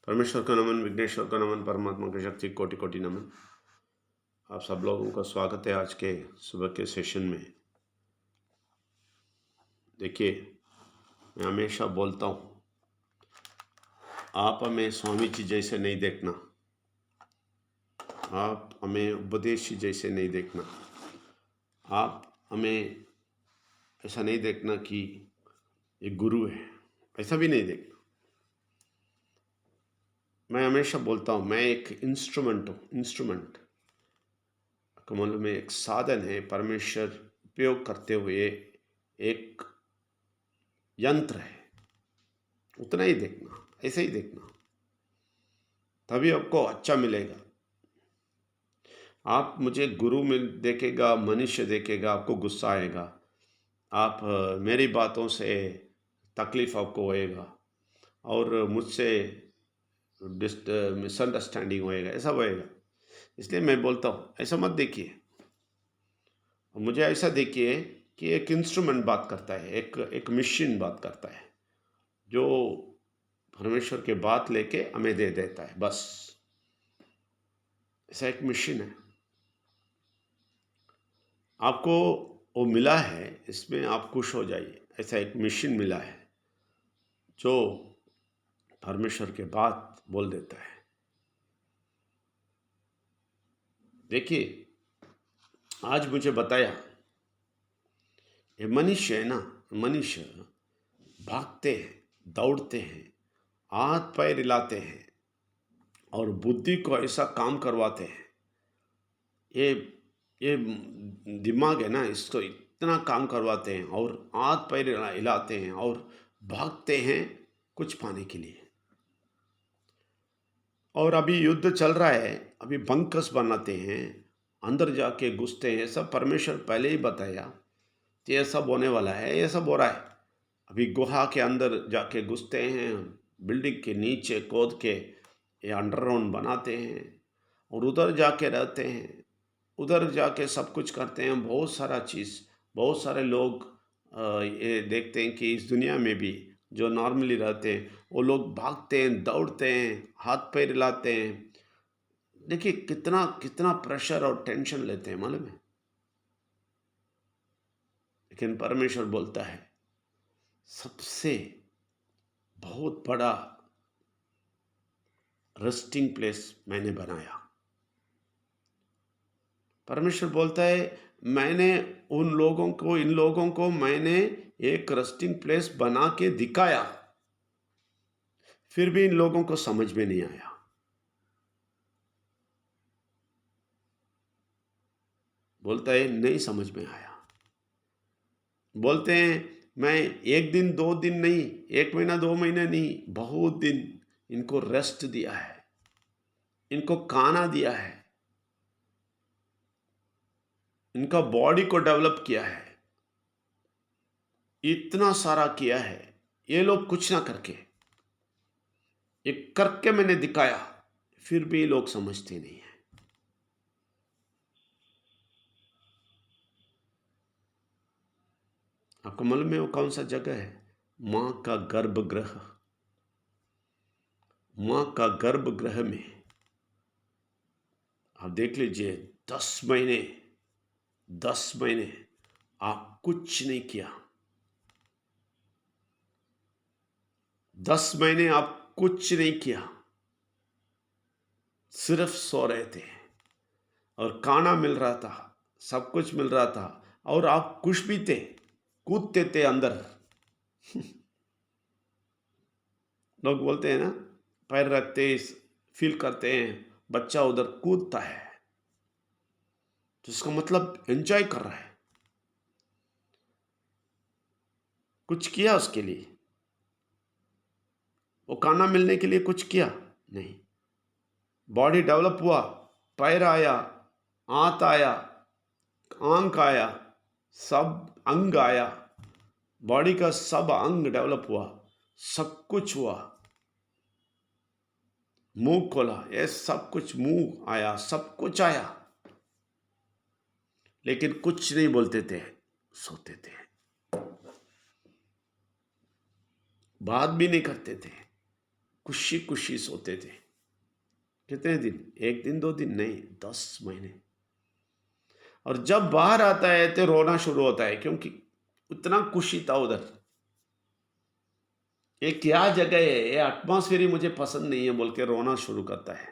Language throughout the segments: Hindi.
परमेश्वर को नमन, विघ्नेश्वर को नमन, परमात्मा की शक्ति कोटि कोटि नमन। आप सब लोगों का स्वागत है आज के सुबह के सेशन में। देखिए, मैं हमेशा बोलता हूँ, आप हमें स्वामी जी जैसे नहीं देखना, आप हमें उपदेश जी जैसे नहीं देखना, आप हमें ऐसा नहीं देखना कि एक गुरु है, ऐसा भी नहीं देखना। मैं हमेशा बोलता हूँ, मैं एक इंस्ट्रूमेंट हूँ। इंस्ट्रूमेंट का मतलब में एक साधन है, परमेश्वर उपयोग करते हुए एक यंत्र है। उतना ही देखना, ऐसे ही देखना, तभी आपको अच्छा मिलेगा। आप मुझे गुरु में देखेगा, मनुष्य देखेगा, आपको गुस्सा आएगा, आप मेरी बातों से तकलीफ आपको होएगा और मुझसे मिसअंडरस्टैंडिंग होएगा, ऐसा होएगा। इसलिए मैं बोलता हूँ, ऐसा मत देखिए, मुझे ऐसा देखिए कि एक इंस्ट्रूमेंट बात करता है, एक मशीन बात करता है, जो परमेश्वर के बात लेके हमें दे देता है। बस ऐसा एक मशीन है, आपको वो मिला है, इसमें आप खुश हो जाइए। ऐसा एक मशीन मिला है जो परमेश्वर के बात बोल देता है। देखिए, आज मुझे बताया, ये मनुष्य है ना, मनुष्य भागते हैं, दौड़ते हैं, हाथ पैर हिलाते हैं और बुद्धि को ऐसा काम करवाते हैं। ये दिमाग है ना, इसको इतना काम करवाते हैं और हाथ पैर हिलाते हैं और भागते हैं कुछ पाने के लिए। और अभी युद्ध चल रहा है, अभी बंकर्स बनाते हैं, अंदर जाके घुसते हैं। सब परमेश्वर पहले ही बताया कि ये सब होने वाला है, ये सब हो रहा है। अभी गुहा के अंदर जाके घुसते हैं, बिल्डिंग के नीचे खोद के ये अंडरग्राउंड बनाते हैं और उधर जाके रहते हैं, उधर जाके सब कुछ करते हैं। बहुत सारा चीज़, बहुत सारे लोग ये देखते हैं कि इस दुनिया में भी जो नॉर्मली रहते हैं वो लोग भागते हैं, दौड़ते हैं, हाथ पैर हिलाते हैं। देखिए कितना कितना प्रेशर और टेंशन लेते हैं, मालूम है। लेकिन परमेश्वर बोलता है, सबसे बहुत बड़ा रेस्टिंग प्लेस मैंने बनाया। परमेश्वर बोलता है, मैंने उन लोगों को, इन लोगों को मैंने एक रेस्टिंग प्लेस बना के दिखाया, फिर भी इन लोगों को समझ में नहीं आया। बोलता है नहीं समझ में आया। बोलते हैं मैं एक दिन दो दिन नहीं, एक महीना दो महीने नहीं, बहुत दिन इनको रेस्ट दिया है, इनको खाना दिया है, इनका बॉडी को डेवलप किया है, इतना सारा किया है। ये लोग कुछ ना करके, ये करके मैंने दिखाया, फिर भी लोग समझते नहीं है। आपको मालूम है वो कौन सा जगह है? मां का गर्भगृह। मां का गर्भगृह में आप देख लीजिए, 10 महीने, 10 महीने आप कुछ नहीं किया। 10 महीने आप कुछ नहीं किया, सिर्फ सो रहे थे और खाना मिल रहा था, सब कुछ मिल रहा था और आप खुश भी थे, कूदते थे अंदर। लोग बोलते हैं ना, पैर रखते फील करते हैं, बच्चा उधर कूदता है, तो इसका मतलब एंजॉय कर रहा है। कुछ किया उसके लिए, वो खाना मिलने के लिए कुछ किया नहीं। बॉडी डेवलप हुआ, पैर आया, हाथ आया, आंख आया, सब अंग आया, बॉडी का सब अंग डेवलप हुआ, सब कुछ हुआ। मुंह खोला, ये सब कुछ, मुंह आया, सब कुछ आया, लेकिन कुछ नहीं बोलते थे, सोते थे, बात भी नहीं करते थे। खुशी खुशी सोते थे। कितने दिन? 1 दिन 2 दिन नहीं, 10 महीने। और जब बाहर आता है तो रोना शुरू होता है, क्योंकि उतना खुशी था उधर। ये क्या जगह है, ये एटमॉस्फेयर ही मुझे पसंद नहीं है बोल के रोना शुरू करता है।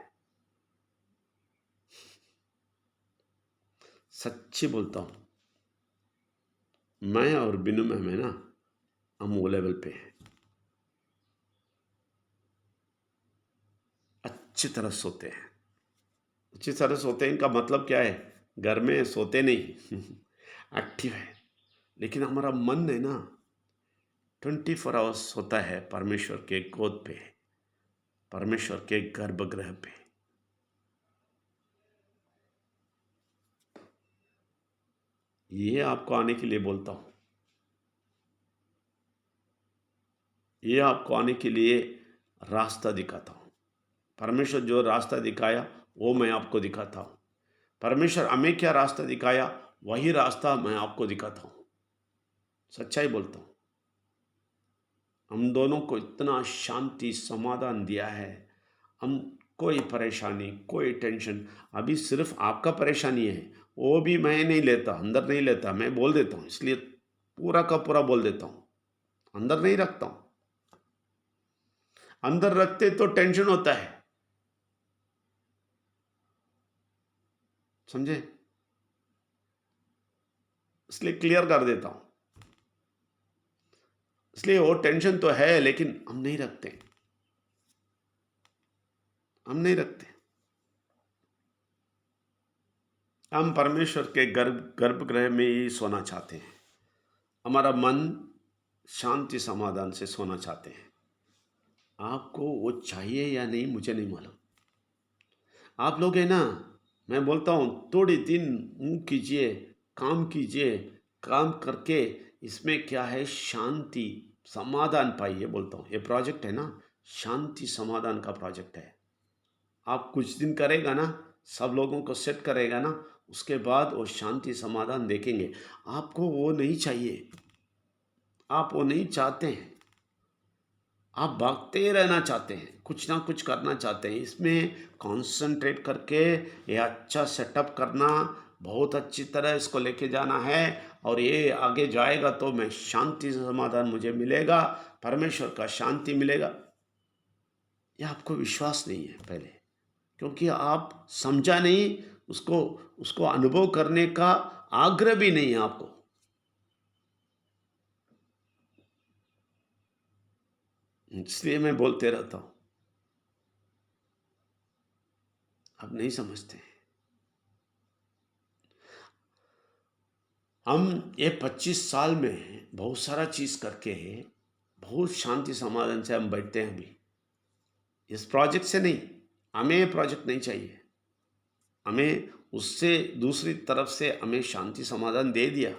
सच्ची बोलता हूँ, मैं और बिनु में ना, हम वो लेवल पे हैं। अच्छी तरह सोते हैं। अच्छी तरह सोते हैं, इनका मतलब क्या है? घर में सोते नहीं एक्टिव है। लेकिन हमारा मन है ना, 24 आवर्स होता है परमेश्वर के गोद पे, परमेश्वर के गर्भगृह पे। ये आपको आने के लिए बोलता हूँ। ये आपको आने के लिए रास्ता दिखाता हूँ। परमेश्वर जो रास्ता दिखाया वो मैं आपको दिखाता हूँ। परमेश्वर हमें क्या रास्ता दिखाया, वही रास्ता मैं आपको दिखाता हूँ। सच्चाई बोलता हूँ। हम दोनों को इतना शांति समाधान दिया है। हम कोई परेशानी, कोई टेंशन, अभी सिर्फ आपका परेशानी है, वो भी मैं नहीं लेता, अंदर नहीं लेता, मैं बोल देता हूँ। इसलिए पूरा का पूरा बोल देता हूँ, अंदर नहीं रखता हूँ। अंदर रखते तो टेंशन होता है, समझे? इसलिए क्लियर कर देता हूँ। इसलिए वो टेंशन तो है, लेकिन हम नहीं रखते, हम नहीं रखते। हम परमेश्वर के गर्भगृह में ही सोना चाहते हैं। हमारा मन शांति समाधान से सोना चाहते हैं। आपको वो चाहिए या नहीं मुझे नहीं मालूम। आप लोग है ना, मैं बोलता हूँ थोड़ी दिन मुंह कीजिए, काम कीजिए, काम करके इसमें क्या है, शांति समाधान पाइए बोलता हूँ। ये प्रोजेक्ट है ना, शांति समाधान का प्रोजेक्ट है। आप कुछ दिन करेगा ना, सब लोगों को सेट करेगा ना, उसके बाद वो शांति समाधान देखेंगे। आपको वो नहीं चाहिए, आप वो नहीं चाहते हैं। आप भागते रहना चाहते हैं, कुछ ना कुछ करना चाहते हैं। इसमें कंसंट्रेट करके ये अच्छा सेटअप करना, बहुत अच्छी तरह इसको लेके जाना है, और ये आगे जाएगा तो मैं शांति समाधान मुझे मिलेगा, परमेश्वर का शांति मिलेगा। ये आपको विश्वास नहीं है पहले, क्योंकि आप समझा नहीं उसको, उसको अनुभव करने का आग्रह भी नहीं है आपको। इसलिए मैं बोलते रहता हूँ, आप नहीं समझते। हम ये 25 साल में बहुत सारा चीज़ करके, बहुत शांति समाधान से हम बैठते हैं अभी। इस प्रोजेक्ट से नहीं, हमें ये प्रोजेक्ट नहीं चाहिए। हमें उससे दूसरी तरफ से हमें शांति समाधान दे दिया।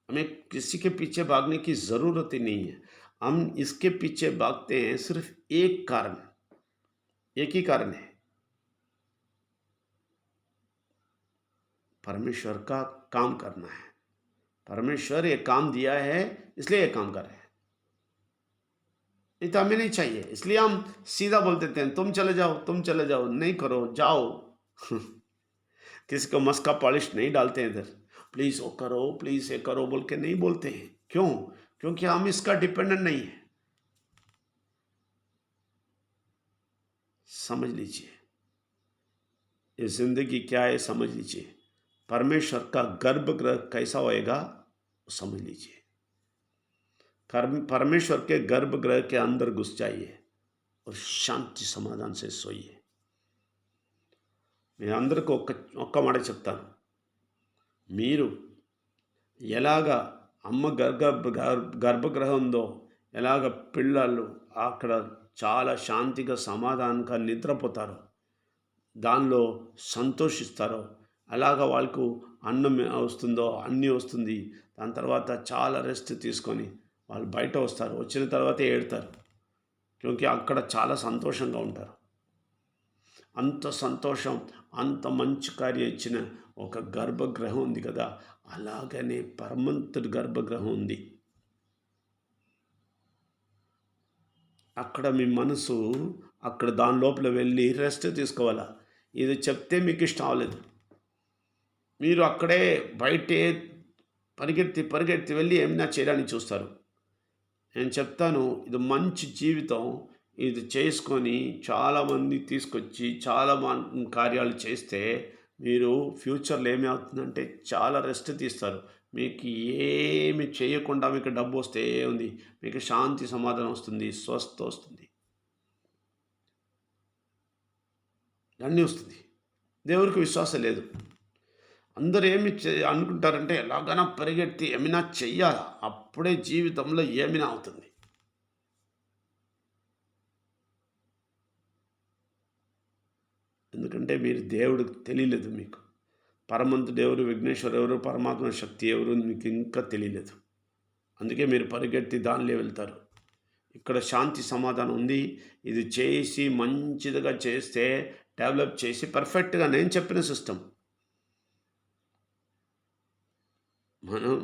हमें किसी के पीछे भागने की ज़रूरत ही नहीं है। हम इसके पीछे भागते हैं सिर्फ एक कारण, एक ही कारण है, परमेश्वर का काम करना है। परमेश्वर ये काम दिया है, इसलिए ये काम कर रहे हैं। नहीं तो हमें नहीं चाहिए। इसलिए हम सीधा बोल देते हैं, तुम चले जाओ, तुम चले जाओ, नहीं करो, जाओ किसी को मस्का पॉलिश नहीं डालते हैं इधर, प्लीज़ वो करो, प्लीज़ ये करो बोल के नहीं बोलते हैं। क्यों? क्योंकि हम इसका डिपेंडेंट नहीं है। समझ लीजिए, ये जिंदगी क्या है समझ लीजिए। परमेश्वर का गर्भगृह कैसा होएगा समझ लीजिए। परमेश्वर के गर्भगृह के अंदर घुस जाइए और शांति समाधान से सोइए। మీ అందరికి ఒక్క మాట చెప్తాను. మీరు ఎలాగ అమ్మ గర్భగృహం ఉందో, ఎలాగ పిల్లలు అక్కడ చాలా శాంతిగా సమాధానంగా నిద్రపోతారో, దానిలో సంతోషిస్తారో, అలాగ వాళ్ళకు అన్నం వస్తుందో అన్నీ వస్తుంది. దాని తర్వాత చాలా రెస్ట్ తీసుకొని వాళ్ళు బయట వస్తారు. వచ్చిన తర్వాతే ఏడతారు. క్యూంకి అక్కడ చాలా సంతోషంగా ఉంటారు. అంత సంతోషం, అంత మంచి కార్యం ఇచ్చిన ఒక గర్భగృహం ఉంది కదా, అలాగనే పరమంతుడి గర్భగృహం ఉంది. అక్కడ మీ మనసు అక్కడ దాని లోపల వెళ్ళి రెస్ట్ తీసుకోవాలా. ఇది చెప్తే మీకు ఇష్టం అవ్వలేదు. మీరు అక్కడే బయటే పరిగెత్తి పరిగెత్తి వెళ్ళి ఏమైనా చేయడానికి చూస్తారు. నేను చెప్తాను ఇది మంచి జీవితం. ఇది చేసుకొని చాలామంది తీసుకొచ్చి చాలా కార్యాలు చేస్తే మీరు ఫ్యూచర్‌లో ఏమవుతుందంటే చాలా రెస్ట్ తీస్తారు. మీకు ఏమి చేయకుండా మీకు డబ్బు వస్తే ఉంది. మీకు శాంతి సమాధానం వస్తుంది. స్వస్థ వస్తుంది. అన్నీ వస్తుంది. దేవునికి విశ్వాసం లేదు. అందరూ ఏమి అనుకుంటారంటే ఎలాగైనా పరిగెత్తి ఏమైనా చెయ్యాలా. అప్పుడే జీవితంలో ఏమైనా అవుతుంది. ఎందుకంటే మీరు దేవుడికి తెలియలేదు మీకు. పరమంతుడు ఎవరు, విఘ్నేశ్వరు ఎవరు, పరమాత్మ శక్తి ఎవరు మీకు ఇంకా తెలియలేదు. అందుకే మీరు పరిగెత్తి దానిలో వెళ్తారు. ఇక్కడ శాంతి సమాధానం ఉంది. ఇది చేసి మంచిదిగా చేస్తే డెవలప్ చేసి పర్ఫెక్ట్‌గా నేను చెప్పిన సిస్టమ్.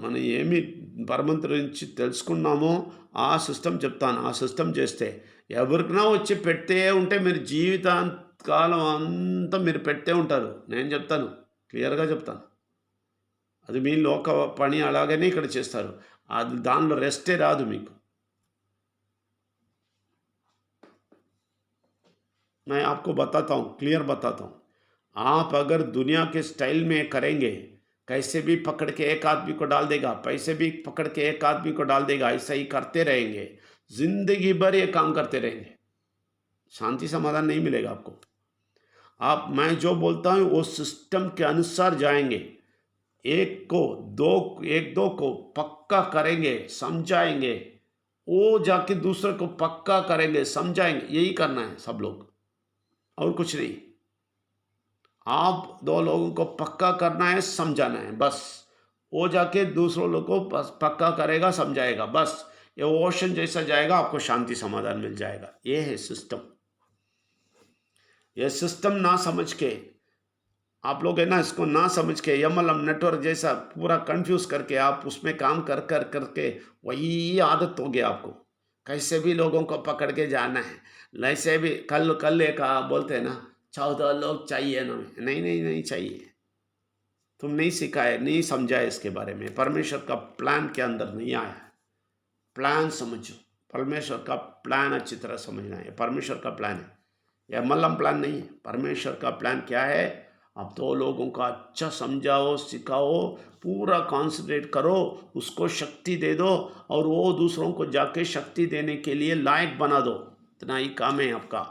మనం ఏమి పరమంతుడి నుంచి తెలుసుకున్నామో ఆ సిస్టమ్ చెప్తాను. ఆ సిస్టమ్ చేస్తే ఎవరికైనా వచ్చి పెడితే ఉంటే మీరు జీవితాంతకాలం అంతా మీరు పెట్టే ఉంటారు. నేను చెప్తాను. క్లియర్‌గా చెప్తాను. అది మీ లోక పని అలాగనే ఇక్కడ చేస్తారు. అది దానిలో రెస్టే రాదు మీకు. मैं आपको बताता हूँ, क्लियर बताता हूँ। आप अगर दुनिया के स्टाइल में करेंगे, कैसे भी पकड़ के एक आदमी को डाल देगा, पैसे भी पकड़ के एक आदमी को डाल देगा, ऐसा ही करते रहेंगे, ज़िंदगी भर ये काम करते रहेंगे, शांति समाधान नहीं मिलेगा आपको। आप मैं जो बोलता हूँ वो सिस्टम के अनुसार जाएँगे। एक दो को पक्का करेंगे, समझाएँगे, वो जाके दूसरे को पक्का करेंगे, समझाएँगे, यही करना है सब लोग, और कुछ नहीं। आप 2 लोगों को पक्का करना है, समझाना है, बस। वो जाके दूसरों लोगों को बस पक्का करेगा, समझाएगा, बस। ये ओशन जैसा जाएगा, आपको शांति समाधान मिल जाएगा। ये है सिस्टम। ये सिस्टम ना समझ के आप लोग है ना, इसको ना समझ के एमएलएम नेटवर्क जैसा पूरा कंफ्यूज करके आप उसमें काम कर कर करके वही आदत हो गया आपको। कैसे भी लोगों को पकड़ के जाना है, वैसे भी कल कल एक बोलते हैं ना 14 लोग चाहिए ना, नहीं नहीं नहीं चाहिए। तुम नहीं सिखाए, नहीं समझा इसके बारे में, परमेश्वर का प्लान के अंदर नहीं आया। प्लान समझो, परमेश्वर का प्लान अच्छी तरह समझना है। परमेश्वर का प्लान है, यह मल्लम प्लान नहीं है। परमेश्वर का प्लान क्या है? आप 2 लोगों को अच्छा समझाओ, सिखाओ, पूरा कॉन्सेंट्रेट करो, उसको शक्ति दे दो और वो दूसरों को जाके शक्ति देने के लिए लायक बना दो। इतना ही काम है आपका।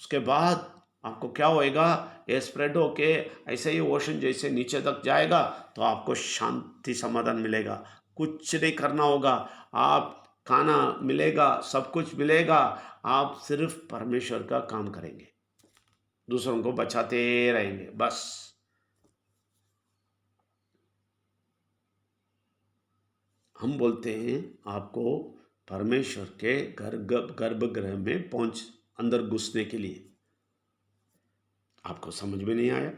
उसके बाद आपको क्या होएगा? ये स्प्रेड होके ऐसे ही ओशन जैसे नीचे तक जाएगा, तो आपको शांति समाधान मिलेगा। कुछ नहीं करना होगा, आप खाना मिलेगा, सब कुछ मिलेगा, आप सिर्फ परमेश्वर का काम करेंगे, दूसरों को बचाते रहेंगे, बस। हम बोलते हैं आपको परमेश्वर के गर्भगृह में पहुंच अंदर घुसने के लिए। आपको समझ में नहीं आया?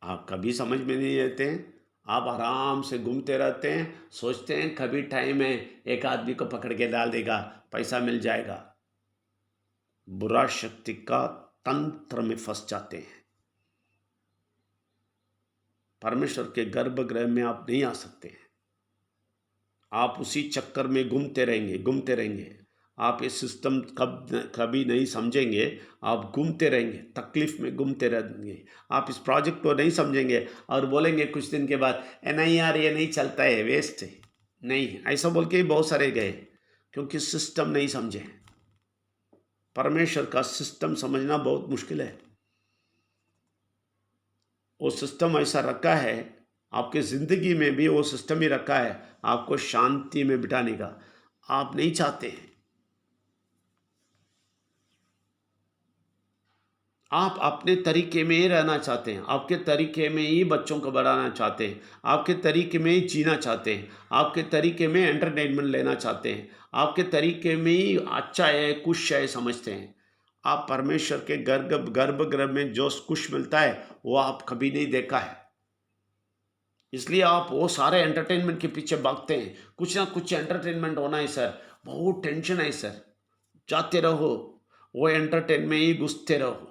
आप कभी समझ में नहीं लेते हैं। आप आराम से घूमते रहते हैं, सोचते हैं कभी टाइम है एक आदमी को पकड़ के डाल देगा, पैसा मिल जाएगा। बुरा शक्ति का तंत्र में फंस जाते हैं। परमेश्वर के गर्भगृह में आप नहीं आ सकते हैं। आप उसी चक्कर में घूमते रहेंगे, घूमते रहेंगे। आप ये सिस्टम कभी नहीं समझेंगे, आप घूमते रहेंगे, तकलीफ में घूमते रहेंगे। आप इस प्रोजेक्ट को नहीं समझेंगे और बोलेंगे कुछ दिन के बाद, नहीं यार ये नहीं चलता है, वेस्ट है। नहीं, ऐसा बोल के ही बहुत सारे गए, क्योंकि सिस्टम नहीं समझे। परमेश्वर का सिस्टम समझना बहुत मुश्किल है। वो सिस्टम ऐसा रखा है, आपके ज़िंदगी में भी वो सिस्टम ही रखा है, आपको शांति में बिठाने का। आप नहीं चाहते हैं। आप अपने तरीके में ही रहना चाहते हैं, आपके तरीके में ही बच्चों को बढ़ाना चाहते हैं, आपके तरीके में ही जीना चाहते हैं, आपके तरीके में एंटरटेनमेंट लेना चाहते हैं, आपके तरीके में ही अच्छा है, कुछ है समझते हैं। आप परमेश्वर के गर्भगृह में जो कुछ मिलता है वो आप कभी नहीं देखा है, इसलिए आप वो सारे एंटरटेनमेंट के पीछे भागते हैं। कुछ ना कुछ एंटरटेनमेंट होना है सर, बहुत टेंशन है सर, जाते रहो, वो एंटरटेन में ही घुसते रहो।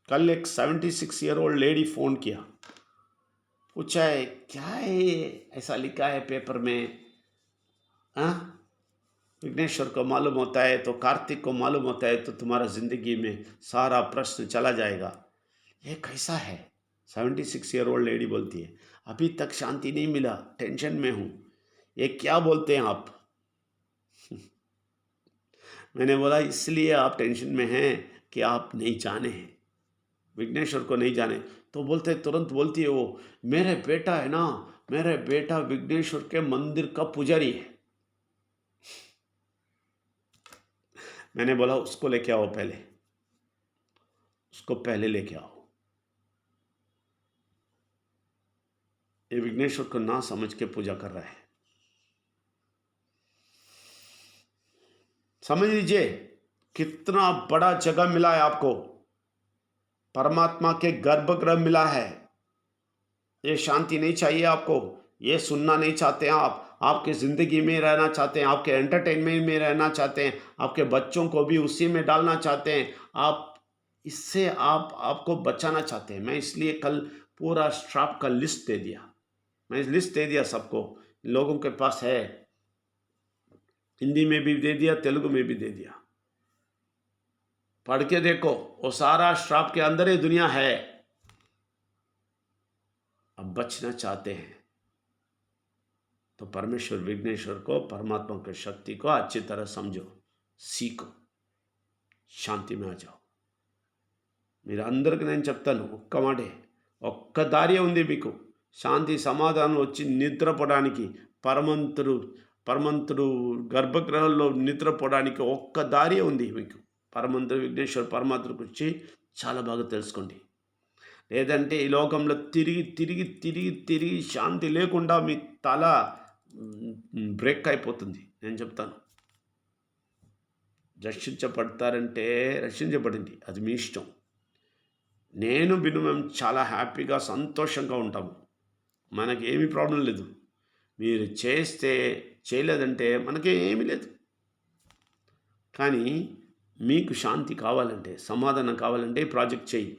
कल एक 76 ईयर ओल्ड लेडी फोन किया, पूछा है क्या है ये ऐसा लिखा है पेपर में, हाँ विघ्नेश्वर को मालूम होता है तो कार्तिक को मालूम होता है तो तुम्हारा जिंदगी में सारा प्रश्न चला जाएगा। ये कैसा है? 76 ईयर ओल्ड लेडी बोलती है, अभी तक शांति नहीं मिला, टेंशन में हूँ। ये क्या बोलते हैं आप? मैंने बोला इसलिए आप टेंशन में हैं कि आप नहीं जाने हैं, विघ्नेश्वर को नहीं जाने। तो बोलते तुरंत बोलती है वो, मेरे बेटा है ना, मेरे बेटा विघ्नेश्वर के मंदिर का पुजारी है। मैंने बोला उसको लेके आओ, पहले उसको पहले लेके आओ। ये विघ्नेश्वर को ना समझ के पूजा कर रहा है। समझ लीजिए कितना बड़ा जगह मिला है आपको, परमात्मा के गर्भगृह मिला है। ये शांति नहीं चाहिए आपको, ये सुनना नहीं चाहते हैं आप, आपके ज़िंदगी में रहना चाहते हैं, आपके एंटरटेनमेंट में रहना चाहते हैं, आपके बच्चों को भी उसी में डालना चाहते हैं, आप इससे आपको बचाना चाहते हैं। मैं इसलिए कल पूरा श्राप का लिस्ट दे दिया, मैं लिस्ट दे दिया सबको, लोगों के पास है, हिंदी में भी दे दिया, तेलुगु में भी दे दिया। पढ़ के देखो, वो सारा श्राप के अंदर ही दुनिया है। अब बचना चाहते हैं तो परमेश्वर विघ्नेश्वर को, परमात्मा की शक्ति को अच्छी तरह समझो, सीखो, శాంతి में आ जाओ। మీరు అందరికి నేను చెప్తాను ఒక్క మాటే, ఒక్క దారి ఉంది మీకు శాంతి సమాధానం వచ్చి నిద్రపోవడానికి, పరమంతుడు గర్భగృహంలో నిద్రపోవడానికి ఒక్క దారి ఉంది మీకు। పరమంతుడు విఘ్నేశ్వర పరమాత్మ గురించి చాలా బాగా తెలుసుకోండి। లేదంటే ఈ లోకంలో తిరిగి తిరిగి తిరిగి తిరిగి శాంతి లేకుండా మీ తల బ్రేక్ అయిపోతుంది। నేను చెప్తాను, రక్షించబడతారంటే రక్షించబడింది, అది మీ ఇష్టం। నేను మేము చాలా హ్యాపీగా సంతోషంగా ఉంటాము, మనకి ఏమి ప్రాబ్లం లేదు। మీరు చేస్తే చేయలేదంటే మనకి ఏమీ లేదు। కానీ మీకు శాంతి కావాలంటే, సమాధానం కావాలంటే ఈ ప్రాజెక్ట్ చేయి।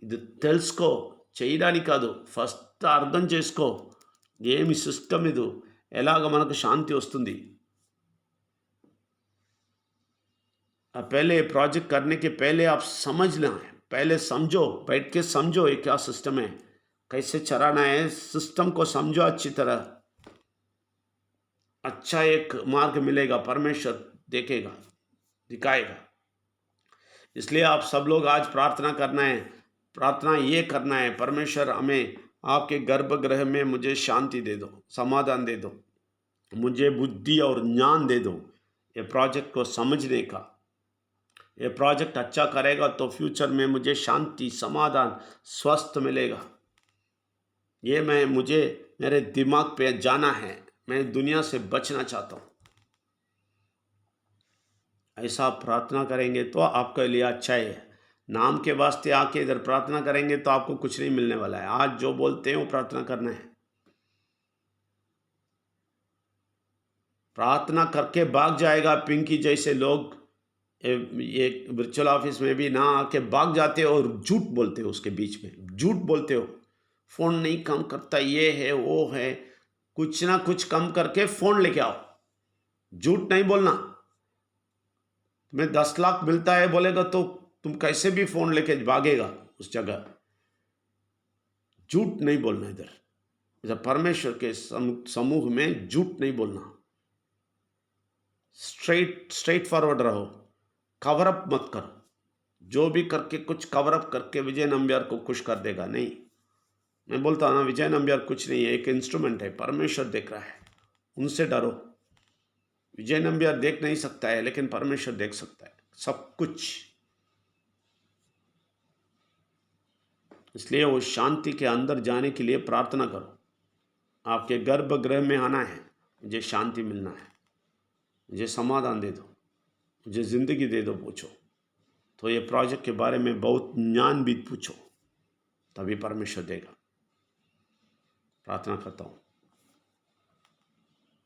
ఇది తెలుసుకో, చేయడానికి కాదు, ఫస్ట్ అర్థం చేసుకో ఏమి సిస్టమ్ ఇది, ఎలాగ మనకు శాంతి వస్తుంది। पहले प्रोजेक्ट करने के पहले आप समझना है, पहले समझो, बैठ के समझो ये क्या सिस्टम है, कैसे चलाना है, सिस्टम को समझो अच्छी तरह। अच्छा एक मार्ग मिलेगा, परमेश्वर देखेगा, दिखाएगा। इसलिए आप सब लोग आज प्रार्थना करना है, प्रार्थना ये करना है, परमेश्वर हमें आपके गर्भगृह में मुझे शांति दे दो, समाधान दे दो, मुझे बुद्धि और ज्ञान दे दो ये प्रोजेक्ट को समझने का। ये प्रोजेक्ट अच्छा करेगा तो फ्यूचर में मुझे शांति, समाधान, स्वस्थ मिलेगा। ये मुझे मेरे दिमाग पे जाना है, मैं दुनिया से बचना चाहता हूँ। ऐसा प्रार्थना करेंगे तो आपके लिए अच्छा है। नाम के वास्ते आके इधर प्रार्थना करेंगे तो आपको कुछ नहीं मिलने वाला है। आज जो बोलते हैं वो प्रार्थना करना है। प्रार्थना करके भाग जाएगा पिंकी जैसे लोग, ये वर्चुअल ऑफिस में भी ना आके भाग जाते हो और झूठ बोलते हो, उसके बीच में झूठ बोलते हो, फ़ोन नहीं काम करता, ये है वो है, कुछ ना कुछ कम करके फ़ोन लेके आओ। झूठ नहीं बोलना। तुम्हें 10 लाख मिलता है बोलेगा तो तुम कैसे भी फ़ोन लेके भागेगा उस जगह। झूठ नहीं बोलना इधर परमेश्वर के समूह में झूठ नहीं बोलना। स्ट्रेट फॉरवर्ड रहो, कवर अप मत करो। जो भी करके कुछ कवर अप करके विजय नंबियार को खुश कर देगा नहीं। मैं बोलता हूँ ना, विजय नंबियार कुछ नहीं है, एक इंस्ट्रूमेंट है, परमेश्वर देख रहा है, उनसे डरो। विजय नंबियार देख नहीं सकता है लेकिन परमेश्वर देख सकता है सब कुछ। इसलिए वो शांति के अंदर जाने के लिए प्रार्थना करो। आपके गर्भगृह में आना है, मुझे शांति मिलना है, मुझे समाधान दे दो, मुझे ज़िंदगी दे दो, पूछो। तो ये प्रोजेक्ट के बारे में बहुत ज्ञान भी पूछो, तभी परमेश्वर देगा। प्रार्थना करता हूँ।